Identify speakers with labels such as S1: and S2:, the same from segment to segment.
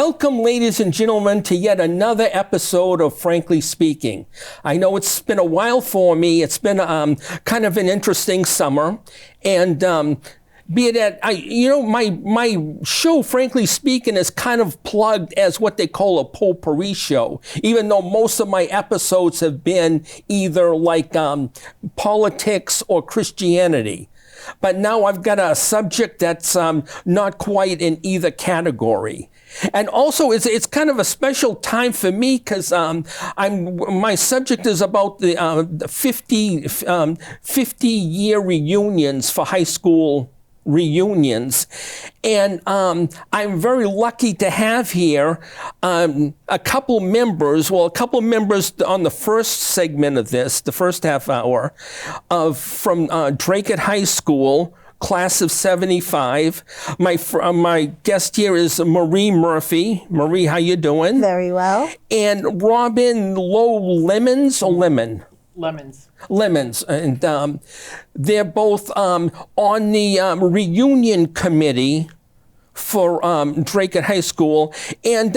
S1: Welcome, ladies and gentlemen, to yet another episode of Frankly Speaking. I know it's been a while for me. It's been kind of an interesting summer, and be it at my show, Frankly Speaking, is kind of plugged as what they call a potpourri show, even though most of my episodes have been either like politics or Christianity. But now I've got a subject that's not quite in either category. And also, it's kind of a special time for me because my subject is about the 50-year reunions for high school reunions. And I'm very lucky to have here a couple members on the first segment of this, the first half hour, from Dracut High School, class of 75. My guest here is Marie Murphy. Marie, how you doing?
S2: Very well.
S1: And Robin Lowe Lemons or Lemon? Lemons. And they're both on the reunion committee for Dracut High School. And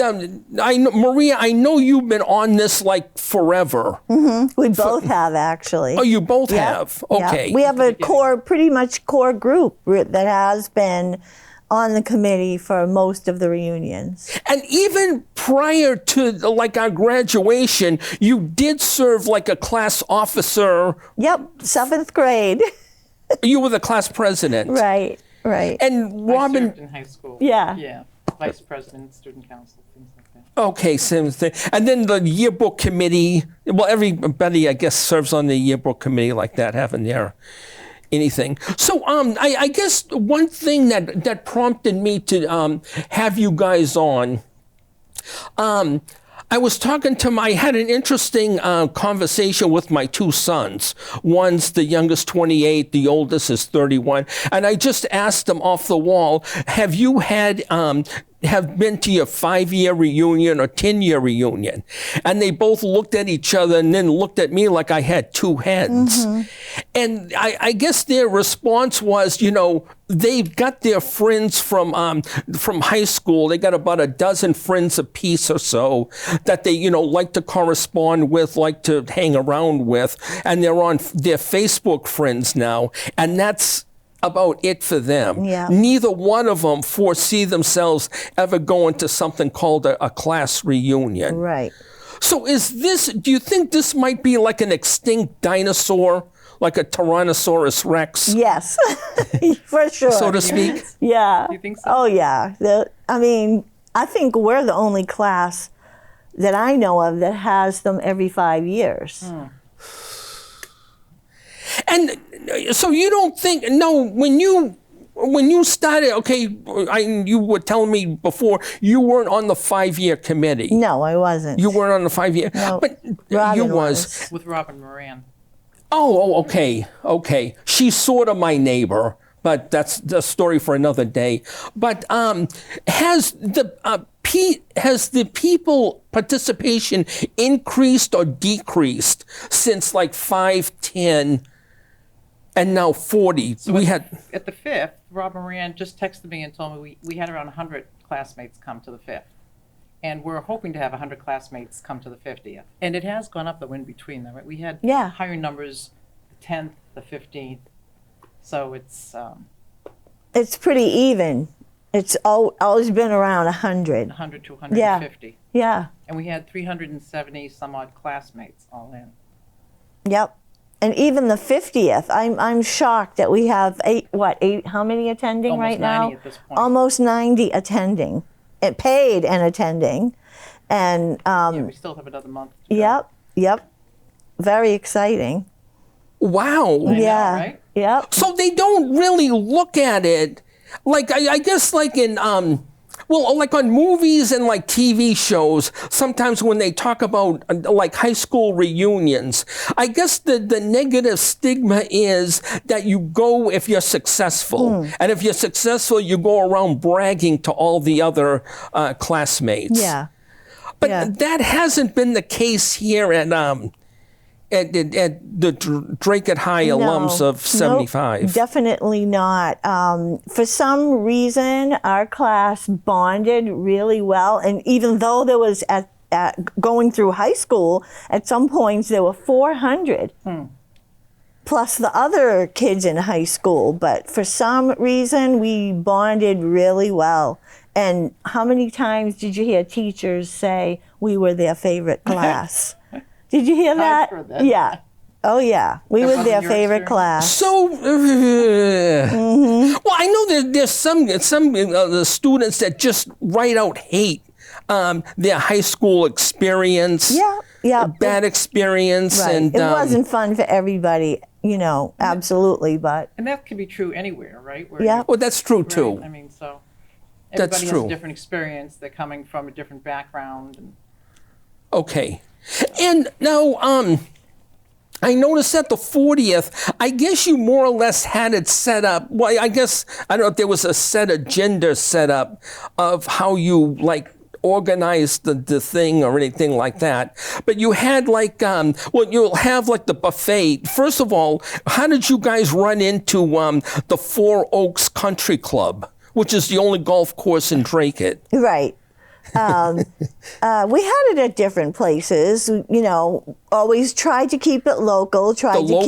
S1: Maria, I know you've been on this like forever.
S2: Mm-hmm. We both have, actually.
S1: Oh, you both have? Okay.
S2: Yep. We have a pretty much core group that has been on the committee for most of the reunions.
S1: And even prior to like our graduation, you did serve like a class officer.
S2: Yep, 7th grade.
S1: You were the class president.
S2: Right.
S1: And Robin,
S3: I served in high school.
S2: Yeah.
S3: Vice president, student council, things like that.
S1: Okay, same thing. And then the yearbook committee. Well, everybody, I guess, serves on the yearbook committee like that, haven't there? Anything. So I guess one thing that prompted me to have you guys on, I was talking to I had an interesting conversation with my two sons. One's the youngest 28, the oldest is 31. And I just asked them off the wall, have you have been to your 5-year reunion or 10-year reunion? And they both looked at each other and then looked at me like I had two heads. Mm-hmm. And I guess their response was, they've got their friends from high school. They got about a dozen friends apiece or so that they, like to correspond with, like to hang around with. And they're on their Facebook friends now. And that's about it for them.
S2: Yeah.
S1: Neither one of them foresee themselves ever going to something called a class reunion.
S2: Right.
S1: So do you think this might be like an extinct dinosaur, like a Tyrannosaurus Rex?
S2: Yes, for sure.
S1: So to speak?
S2: Yeah.
S3: Do you think so?
S2: Oh, yeah. I think we're the only class that I know of that has them every 5 years. And
S1: so you don't think, when you started, you were telling me before you weren't on the 5-year committee.
S2: No, I wasn't.
S1: You weren't on the 5-year,
S2: no,
S1: but
S2: Robin
S1: you was.
S3: With Robin Moran.
S1: Oh, okay. She's sort of my neighbor, but that's the story for another day. But has the people participation increased or decreased since like 5, 10, and now 40?
S3: So at the 5th, Rob Moran just texted me and told me we had around 100 classmates come to the 5th. And we're hoping to have 100 classmates come to the 50th. And it has gone up though in between them, right? We had higher numbers the 10th, the 15th. So
S2: it's pretty even. It's always been around 100.
S3: 100 to 150.
S2: Yeah.
S3: And we had 370 some odd classmates all in.
S2: Yep. And even the 50th, I'm shocked that we have eight, how many attending right now?
S3: Almost 90 at this point.
S2: Almost 90 attending, paid and attending. And
S3: we still have another month to go.
S2: Yep. Very exciting.
S1: Wow.
S3: I know, right?
S2: Yep.
S1: So they don't really look at it like, I guess like in, like on movies and like TV shows, sometimes when they talk about like high school reunions, I guess the negative stigma is that you go if you're successful. And if you're successful, you go around bragging to all the other classmates.
S2: Yeah.
S1: But that hasn't been the case here at at the Dracut High alums of 75?
S2: Nope, definitely not. For some reason, our class bonded really well. And even though there was, at going through high school, at some points there were 400. Plus the other kids in high school. But for some reason, we bonded really well. And how many times did you hear teachers say we were their favorite class? Did you hear that?
S3: I've heard that.
S2: Yeah. Oh, yeah. We were their favorite class.
S1: So, well, I know there's some students that just right out hate their high school experience.
S2: Yeah.
S1: Bad experience.
S2: Right.
S1: And
S2: it wasn't fun for everybody, absolutely, but.
S3: And that can be true anywhere, right? Where
S2: Yeah.
S1: Well, that's true, too.
S3: Right? I mean, so
S1: That's
S3: everybody has
S1: true.
S3: a different experience. They're coming from a different background. And
S1: Okay. And now, I noticed at the 40th, I guess you more or less had it set up. Well, I guess, I don't know if there was a set agenda set up of how you, organized the thing or anything like that. But you had you'll have the buffet. First of all, how did you guys run into the Four Oaks Country Club, which is the only golf course in Dracut?
S2: Right. We had it at different places, always tried to keep it local,
S1: The Lowe,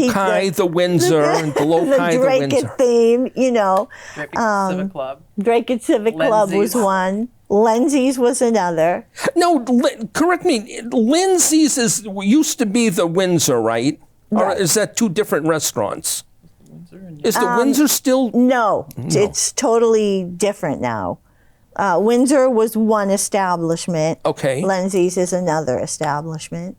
S1: the Windsor, and the Lowe, the
S2: Dracut
S1: Windsor.
S2: theme,
S3: Dracut Civic Club.
S2: Dracut Civic Club was
S3: Lindsay's.
S2: one. Lindsay's was another.
S1: No, correct me. Lindsay's used to be the Windsor, right? Or
S2: Right.
S1: is that two different restaurants?
S3: Windsor and
S1: Is the Windsor still?
S2: No, it's totally different now. Windsor was one establishment.
S1: Okay.
S2: Lindsay's is another establishment.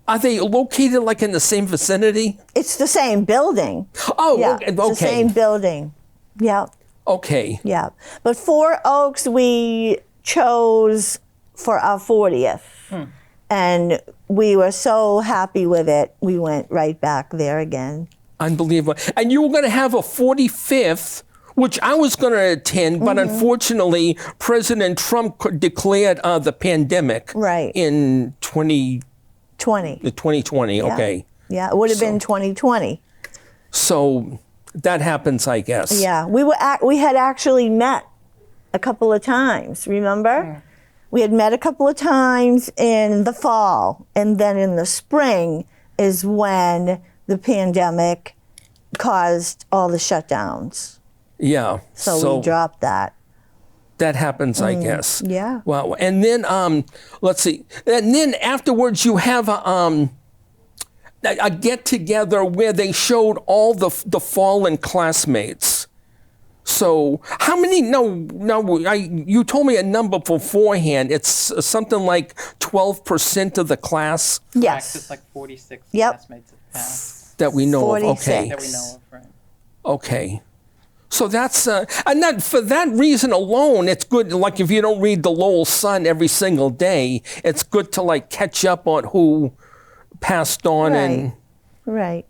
S1: Are they located in the same vicinity?
S2: It's the same building.
S1: Oh,
S2: Yeah,
S1: okay.
S2: it's the same building. Yep.
S1: Okay.
S2: Yeah. But Four Oaks we chose for our 40th. And we were so happy with it, we went right back there again.
S1: Unbelievable. And you were going to have a 45th, which I was going to attend, but unfortunately, President Trump declared the pandemic
S2: Right.
S1: in 2020.
S2: Yeah.
S1: Okay.
S2: Yeah, it would have been 2020.
S1: So that happens, I guess.
S2: Yeah, we had actually met a couple of times, remember? We had met a couple of times in the fall, and then in the spring is when the pandemic caused all the shutdowns.
S1: Yeah.
S2: So we dropped that.
S1: That happens, I guess.
S2: Yeah.
S1: Wow. And then, let's see. And then afterwards, you have a get together where they showed all the fallen classmates. So how many? No. You told me a number beforehand. It's something like 12% of the class
S2: Yes.
S3: It's like 46
S2: Yep.
S3: classmates have passed
S1: that we know of.
S2: 46.
S1: Okay.
S3: that we know of, right?
S1: Okay. So that's, and that for that reason alone, it's good. If you don't read the Lowell Sun every single day, it's good to catch up on who passed on, and
S2: Right.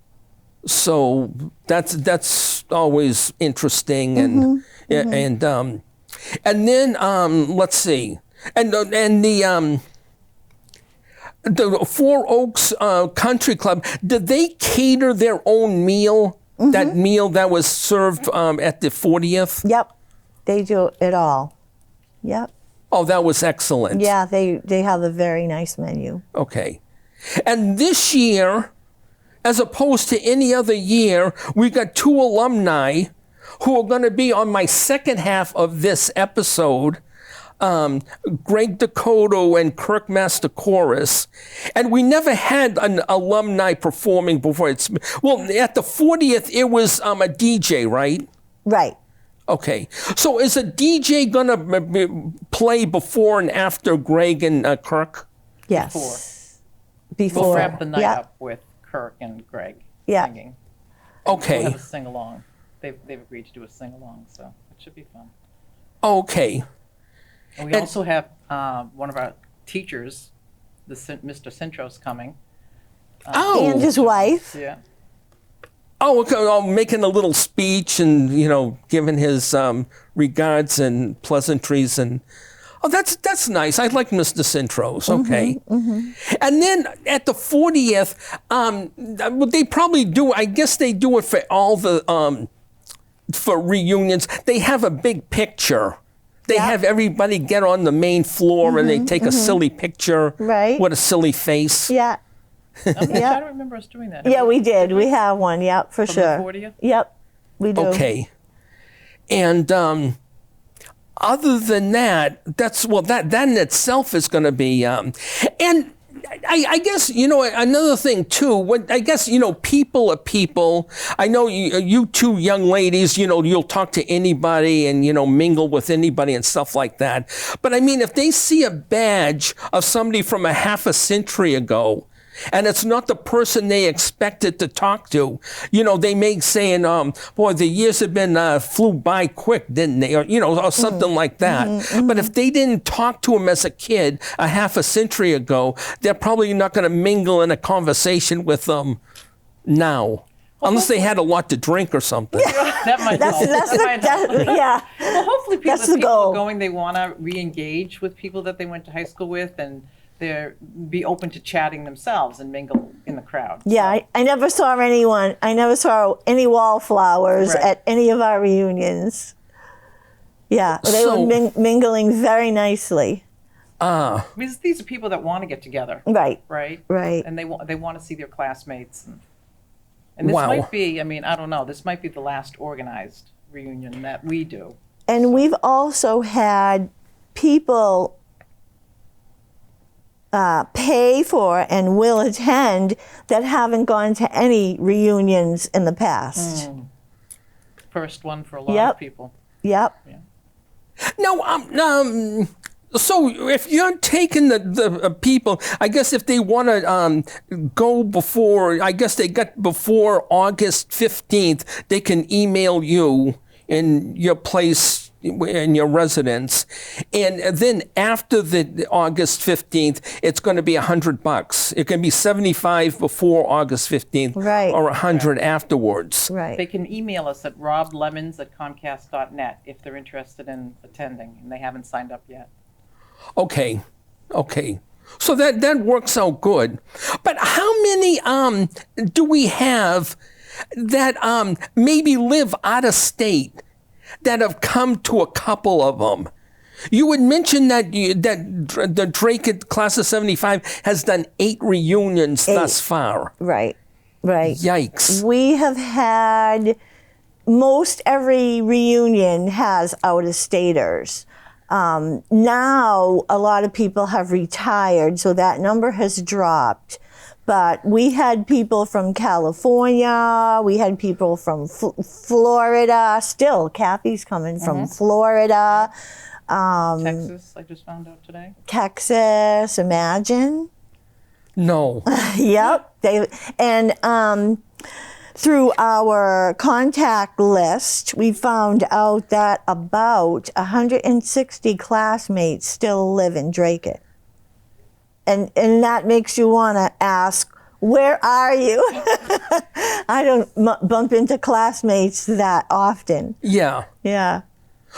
S1: so that's always interesting, and and then let's see, and the Four Oaks Country Club, did they cater their own meal? That meal that was served at the 40th?
S2: Yep. They do it all. Yep.
S1: Oh, that was excellent.
S2: Yeah, they have a very nice menu.
S1: Okay. And this year, as opposed to any other year, we got two alumni who are going to be on my second half of this episode, Greg Descoteaux and Kirk Mastacouris. And we never had an alumni performing before. At the 40th, it was a DJ, right?
S2: Right.
S1: Okay. So is a DJ going to play before and after Greg and Kirk?
S2: Yes.
S3: We'll
S2: Before.
S3: wrap the night
S2: Yeah.
S3: up with Kirk and Greg
S2: Yeah.
S3: singing.
S1: Okay.
S3: We'll have a sing-along. They've agreed to do a sing-along, so it should be fun.
S1: Okay.
S3: And we also have one of our teachers, Mr. Centros, coming.
S2: And his wife.
S3: Yeah.
S1: Oh, okay. Making a little speech and, giving his regards and pleasantries. And Oh, that's nice. I like Mr. Centros. Okay. And then at the 40th, they probably do, I guess they do it for all the, for reunions. They have a big picture. They have everybody get on the main floor and they take a silly picture with a silly face.
S2: Yeah.
S3: I don't remember us doing that.
S2: Yeah, we did. We have one. Yep, for sure.
S3: The 40th?
S2: Yep, we do.
S1: Okay. And other than that, that in itself is going to be, and I guess, another thing too, I guess, people are people. I know you two young ladies, you'll talk to anybody and, mingle with anybody and stuff like that. But I mean, if they see a badge of somebody from a half a century ago, and it's not the person they expected to talk to, they may say, boy, the years have been flew by quick, didn't they? Or something like that. But if they didn't talk to him as a kid a half a century ago, they're probably not going to mingle in a conversation with them now. Unless they had a lot to drink or something.
S3: That might help.
S2: Yeah.
S3: Well, hopefully people,
S2: That's the
S3: people
S2: goal.
S3: are going, they want to re-engage with people that they went to high school with, and they're be open to chatting themselves and mingle in the crowd.
S2: Yeah, I never saw any wallflowers at any of our reunions. Yeah, they were mingling very nicely.
S3: Because these are people that want to get together.
S2: Right.
S3: Right? And they want to see their classmates. And this might be, I don't know, this might be the last organized reunion that we do.
S2: And we've also had people pay for and will attend that haven't gone to any reunions in the past.
S3: First one for a lot of people.
S2: Yep.
S3: Yeah.
S1: No, so if you're taking the people, I guess if they want to go before, I guess they got before August 15th, they can email you in your place, in your residence, and then after the August 15th, it's going to be $100. It can be $75 before August 15th, or $100 afterwards.
S2: Right.
S3: They can email us at roblemons@comcast.net if they're interested in attending and they haven't signed up yet.
S1: Okay. So that works out good. But how many do we have that maybe live out of state that have come to a couple of them? You had mentioned that the Dracut class of 75 has done 8 reunions thus far.
S2: Right.
S1: Yikes.
S2: We have had, most every reunion has out-of-staters. Now, a lot of people have retired, so that number has dropped. But we had people from California, we had people from Florida, still, Kathy's coming from Florida.
S3: Texas, I just found out today.
S2: Texas, imagine.
S1: No.
S2: Yep. Through our contact list, we found out that about 160 classmates still live in Dracut. And that makes you want to ask, where are you? I don't bump into classmates that often.
S1: Yeah.
S2: Yeah.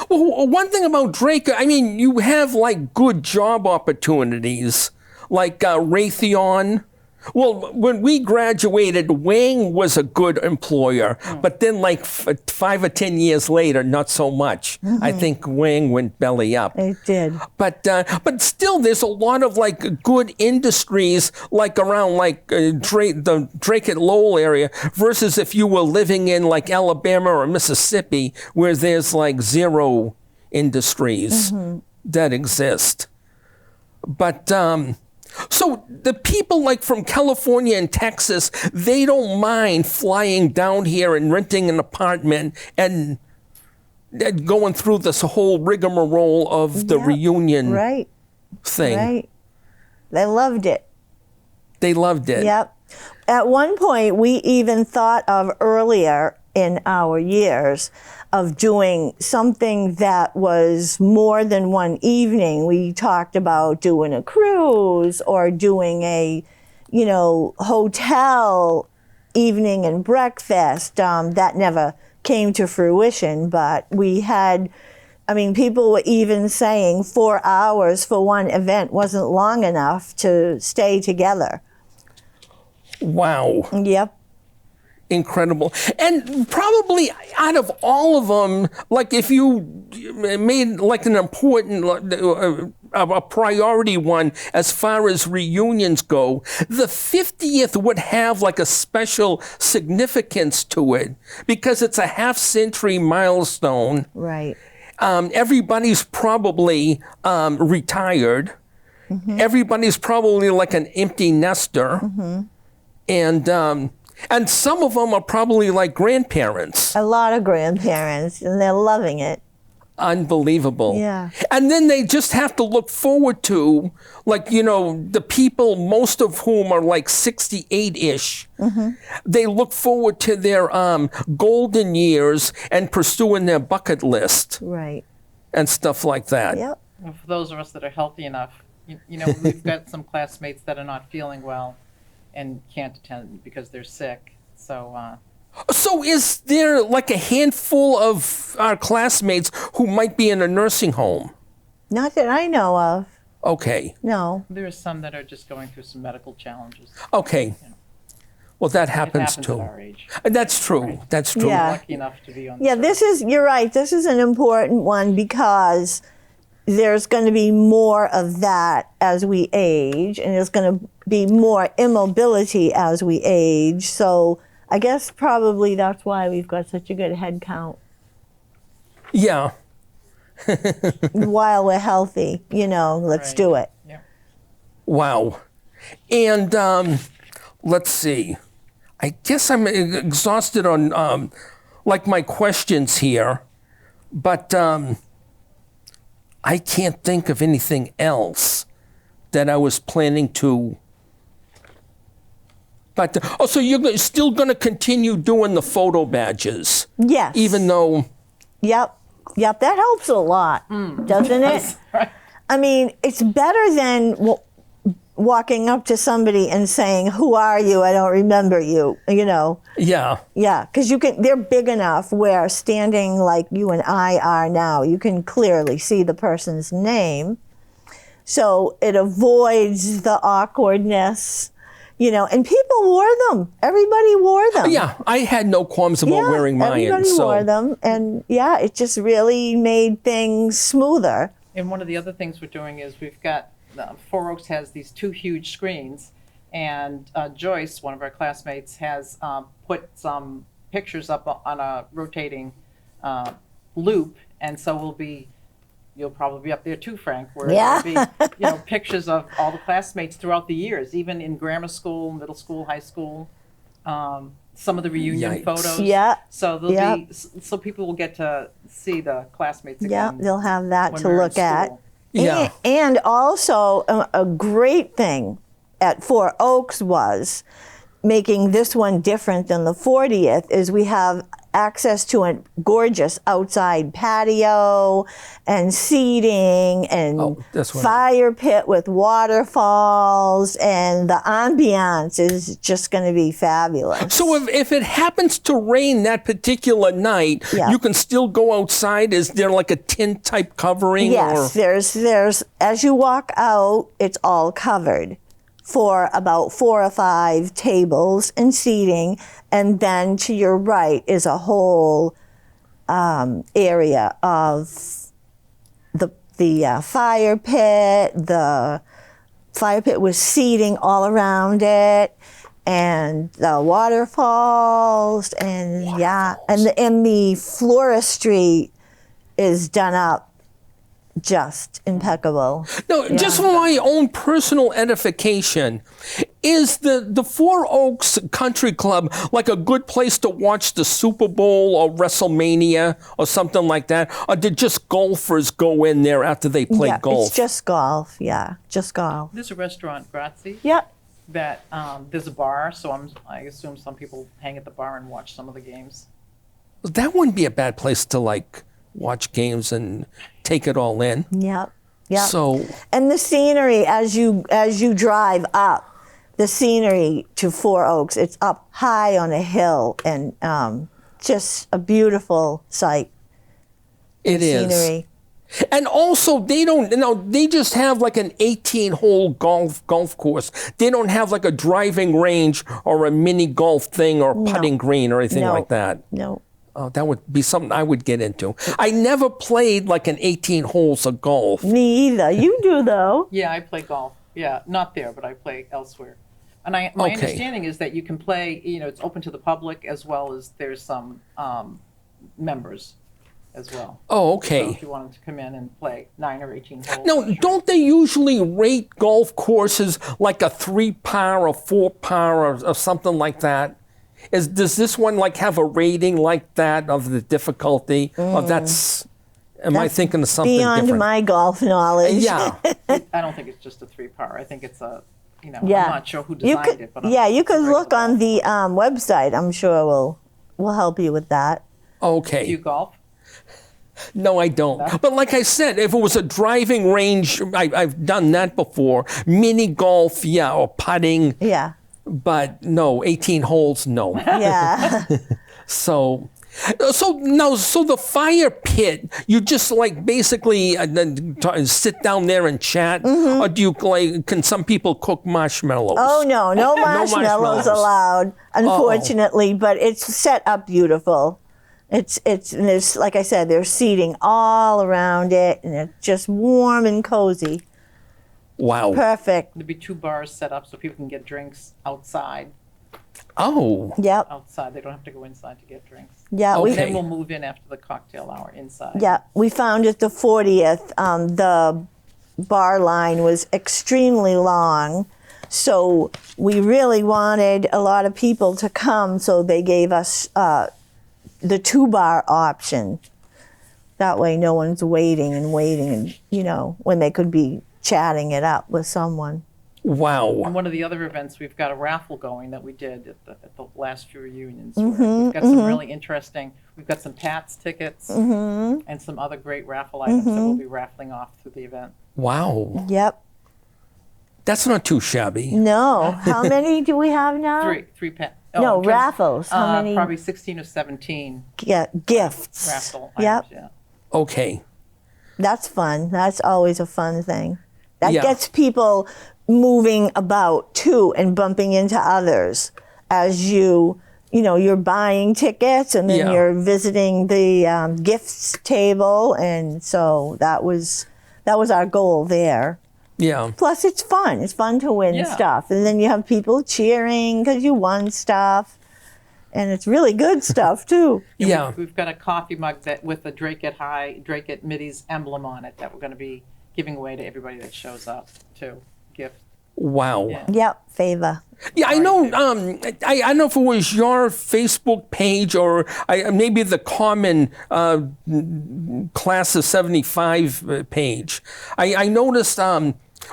S1: Well, one thing about Dracut, you have like good job opportunities, like Raytheon. Well, when we graduated, Wang was a good employer, but then like 5 or 10 years later, not so much. I think Wang went belly up.
S2: It did.
S1: But still, there's a lot of like good industries like around like the Dracut Lowe area versus if you were living in like Alabama or Mississippi, where there's like 0 industries that exist. But so the people like from California and Texas, they don't mind flying down here and renting an apartment and going through this whole rigmarole of the reunion thing.
S2: Right. They loved it.
S1: They loved it.
S2: Yep. At one point, we even thought of earlier in our years of doing something that was more than one evening. We talked about doing a cruise or doing a, hotel evening and breakfast. That never came to fruition, but we had I mean, people were even saying 4 hours for one event wasn't long enough to stay together.
S1: Wow.
S2: Yep.
S1: Incredible. And probably out of all of them, like if you made like an important, a priority one as far as reunions go, the 50th would have like a special significance to it because it's a half-century milestone.
S2: Right.
S1: Everybody's probably retired. Mm-hmm. Everybody's probably like an empty nester. Mm-hmm. And some of them are probably like grandparents.
S2: A lot of grandparents, and they're loving it.
S1: Unbelievable.
S2: Yeah.
S1: And then they just have to look forward to, like, you know, the people, most of whom are like 68-ish, mm-hmm. they look forward to their golden years and pursuing their bucket list.
S2: Right.
S1: And stuff like that.
S2: Yep.
S3: And for those of us that are healthy enough, you know, we've got some classmates that are not feeling well and can't attend because they're sick. So
S1: is there like a handful of our classmates who might be in a nursing home?
S2: Not that I know of.
S1: Okay.
S2: No.
S3: there are some that are just going through some medical challenges.
S1: Okay.
S3: You know,
S1: Well, that
S3: it
S1: happens
S3: happens
S1: too.
S3: at our age.
S1: That's true.
S3: Right.
S1: That's true.
S2: Yeah.
S3: Lucky enough to be on the
S2: Yeah,
S3: service.
S2: you're right. This is an important one because there's going to be more of that as we age, and there's going to be more immobility as we age. So I guess probably that's why we've got such a good head count
S1: Yeah.
S2: while we're healthy. You know, let's
S3: Right.
S2: do it.
S3: Yeah.
S1: Wow. And let's see. I guess I'm exhausted on like my questions here, but I can't think of anything else that I was planning to. But so you're still going to continue doing the photo badges,
S2: Yes.
S1: even though.
S2: Yep. Yep. That helps a lot, doesn't it?
S3: Right.
S2: I mean, it's better than walking up to somebody and saying, "Who are you? I don't remember you." You know.
S1: Yeah.
S2: Yeah, because they're big enough where standing like you and I are now, you can clearly see the person's name. So it avoids the awkwardness, you know, and people wore them. Everybody wore them.
S1: Yeah, I had no qualms about wearing mine.
S2: Everybody wore them. And yeah, it just really made things smoother.
S3: And one of the other things we're doing is we've got, Four Oaks has these 2 huge screens, and Joyce, one of our classmates, has put some pictures up on a rotating loop, and so you'll probably be up there too, Frank, where
S2: Yeah.
S3: there'll be, you know, pictures of all the classmates throughout the years, even in grammar school, middle school, high school, some of the reunion
S1: Yikes.
S3: photos.
S2: Yeah.
S3: So there'll
S2: Yeah.
S3: be, so people will get to see the classmates
S2: Yeah,
S3: again.
S2: they'll have that
S3: when
S2: to
S3: we're in
S2: look at.
S3: school.
S1: Yeah.
S2: And also a great thing at Four Oaks was making this one different than the 40th is we have access to a gorgeous outside patio and seating and
S1: that's what
S2: fire pit with waterfalls, and the ambiance is just going to be fabulous.
S1: So if it happens to rain that particular night,
S2: Yeah.
S1: you can still go outside? Is there like a tent type covering?
S2: Yes,
S1: Or?
S2: there's as you walk out, it's all covered for about 4 or 5 tables and seating, and then to your right is a whole area of the fire pit. The fire pit with seating all around it, and the waterfalls, and and the floristry is done up just impeccable.
S1: No, just for my own personal edification, is the Four Oaks Country Club like a good place to watch the Super Bowl or WrestleMania or something like that? Or did just golfers go in there after they play golf?
S2: It's just golf. Yeah, just golf.
S3: There's a restaurant, Grazie,
S2: Yep.
S3: that there's a bar, so I assume some people hang at the bar and watch some of the games.
S1: That wouldn't be a bad place to like watch games and take it all in.
S2: Yep. Yep.
S1: So,
S2: And the scenery as you drive up, the scenery to Four Oaks, it's up high on a hill, and just a beautiful sight.
S1: it is.
S2: Scenery.
S1: And also, they don't, they just have like an 18-hole golf course. They don't have like a driving range or a mini golf thing or putting green or anything like that.
S2: No.
S1: Oh, that would be something I would get into. I never played like an 18 holes of golf.
S2: Me either. You do, though.
S3: Yeah, I play golf. Yeah, not there, but I play elsewhere. And my understanding is that you can play, it's open to the public as well as there's some members as well.
S1: Oh, okay.
S3: So if you wanted to come in and play 9 or 18 holes.
S1: Now, don't they usually rate golf courses like a 3-par or 4-par or something like that? Does this one like have a rating like that of the difficulty? Or that's I thinking of something
S2: beyond
S1: different?
S2: my golf knowledge.
S1: Yeah.
S3: I don't think it's just a 3-par. I think it's a, I'm not sure who
S2: You
S3: designed
S2: could,
S3: it. But
S2: you could look on the website. I'm sure we'll help you with that.
S1: Okay.
S3: Do you golf?
S1: No, I don't. But like I said, if it was a driving range, I've done that before. Mini golf, or putting.
S2: Yeah.
S1: But no, 18 holes, no.
S2: Yeah.
S1: So the fire pit, you just like basically sit down there and chat, or do you can some people cook marshmallows?
S2: Oh no marshmallows allowed, unfortunately, but it's set up beautiful. It's and there's, like I said, there's seating all around it, and it's just warm and cozy.
S1: Wow.
S2: Perfect.
S3: There'd be 2 bars set up so people can get drinks outside.
S1: Oh.
S2: Yep.
S3: Outside, they don't have to go inside to get drinks.
S2: Yeah.
S1: Okay.
S3: Then we'll move in after the cocktail hour inside.
S2: Yeah, we found at the 40th, the bar line was extremely long, so we really wanted a lot of people to come, so they gave us the 2-bar option. That way no one's waiting, and, when they could be chatting it up with someone.
S1: Wow.
S3: And one of the other events, we've got a raffle going that we did at the last few reunions. We've got some really interesting, we've got some Pats tickets and some other great raffle items that we'll be raffling off through the event.
S1: Wow.
S2: Yep.
S1: That's not too shabby.
S2: No. How many do we have now?
S3: Three Pats.
S2: No, raffles. How many?
S3: Probably 16 or 17
S2: gifts.
S3: raffle
S2: Yep.
S3: items. Yeah.
S1: Okay.
S2: That's fun. That's always a fun thing. That
S1: Yeah.
S2: gets people moving about too and bumping into others as you're buying tickets, and then you're visiting the gifts table, and so that was our goal there.
S1: Yeah.
S2: Plus, it's fun. It's fun to win stuff, and then you have people cheering because you won stuff, and it's really good stuff too.
S1: Yeah.
S3: We've got a coffee mug with the Dracut High, Dracut MIDI's emblem on it that we're going to be giving away to everybody that shows up too. Gift.
S1: Wow.
S3: Yeah.
S2: Yep, favor.
S1: Yeah, I know. I don't know if it was your Facebook page or maybe the Common Class of '75 page. I noticed.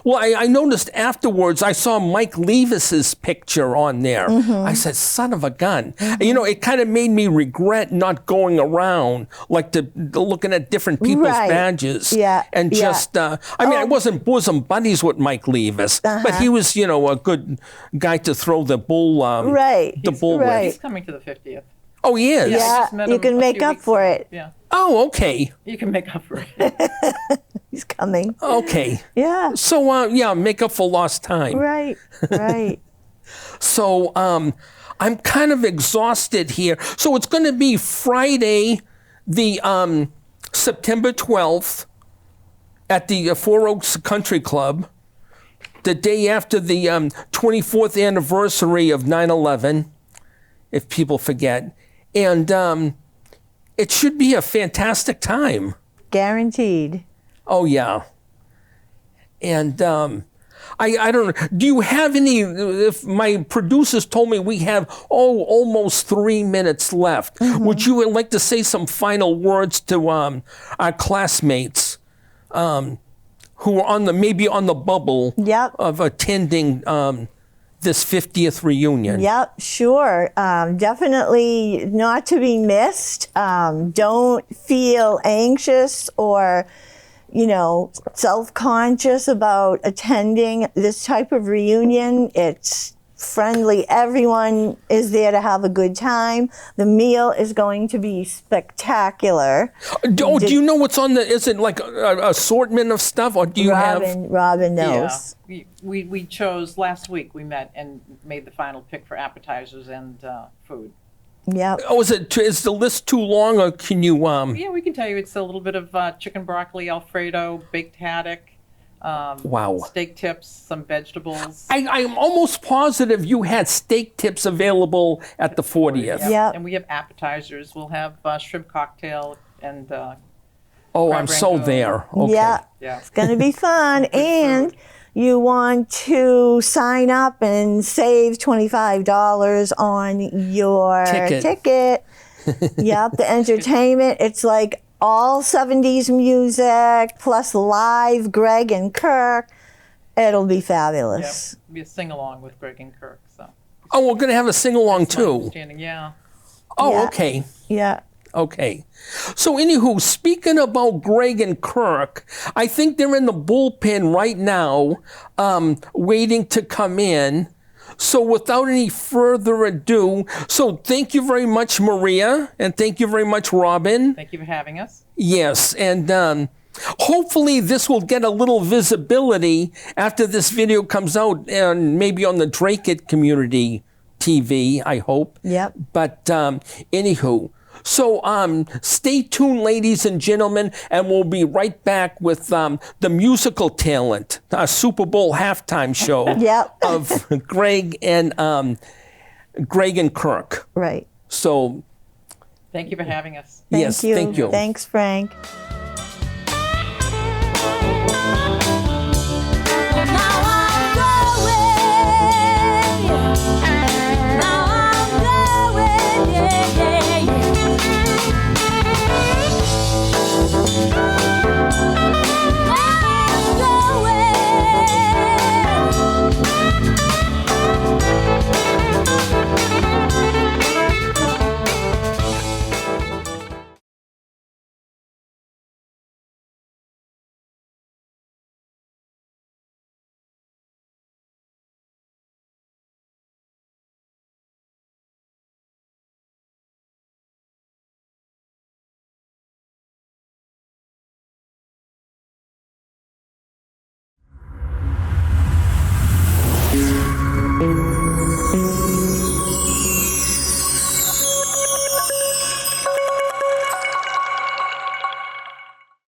S1: I noticed afterwards, I saw Mike Levis's picture on there. I said, son of a gun. It kind of made me regret not going around, like looking at different people's badges.
S2: Yeah.
S1: And just, I wasn't bosom buddies with Mike Levis, but he was, a good guy to throw the bull, the bull with.
S3: He's coming to the 50th.
S1: Oh, he is?
S3: I just met
S2: you
S3: him
S2: can
S3: a
S2: make
S3: few
S2: up
S3: weeks
S2: for
S3: ago.
S2: it.
S3: Yeah.
S1: Oh, okay.
S3: You can make up for it.
S2: He's coming.
S1: Okay.
S2: Yeah.
S1: So, make up for lost time.
S2: Right.
S1: So I'm kind of exhausted here. So it's going to be Friday, the September 12th at the Four Oaks Country Club, the day after the 24th anniversary of 9/11, if people forget. And it should be a fantastic time.
S2: Guaranteed.
S1: Oh, yeah. And I don't know. Do you have any, if my producers told me we have, almost 3 minutes left. Would you like to say some final words to our classmates who are maybe on the bubble of attending this 50th reunion?
S2: Yep, sure. Definitely not to be missed. Don't feel anxious or self-conscious about attending this type of reunion. It's friendly. Everyone is there to have a good time. The meal is going to be spectacular.
S1: Do you know what's on the? Is it like an assortment of stuff, or do you have?
S2: Robin knows.
S3: Yeah, we chose last week. We met and made the final pick for appetizers and food.
S2: Yep.
S1: Oh, is the list too long, or can you?
S3: Yeah, we can tell you it's a little bit of chicken broccoli Alfredo, baked haddock.
S1: Wow.
S3: Steak tips, some vegetables.
S1: I'm almost positive you had steak tips available at the 40th.
S2: Yep.
S3: And we have appetizers. We'll have shrimp cocktail and.
S1: Oh, I'm so
S3: rangoon.
S1: there. Okay.
S3: Yeah.
S2: It's going to be fun. And you want to sign up and save $25 on your ticket. Yep, the entertainment. It's like all 70s music plus live Greg and Kirk. It'll be fabulous.
S3: Yep. Be a sing along with Greg and Kirk. So.
S1: Oh, we're going to have a sing along too.
S3: Understanding, yeah.
S1: Oh,
S2: Yeah.
S1: okay.
S2: Yeah.
S1: Okay. So, anywho, speaking about Greg and Kirk, I think they're in the bullpen right now, waiting to come in. So, without any further ado, so thank you very much, Maria, and thank you very much, Robin.
S3: Thank you for having us.
S1: Yes, and hopefully this will get a little visibility after this video comes out, and maybe on the Dracut community TV, I hope.
S2: Yep.
S1: But anywho, so stay tuned, ladies and gentlemen, and we'll be right back with the musical talent, a Super Bowl halftime show
S2: Yep.
S1: of Greg and Kirk.
S2: Right.
S1: So
S3: Thank you for having us.
S2: Thank
S1: yes,
S2: you.
S1: thank you.
S2: Thanks, Frank.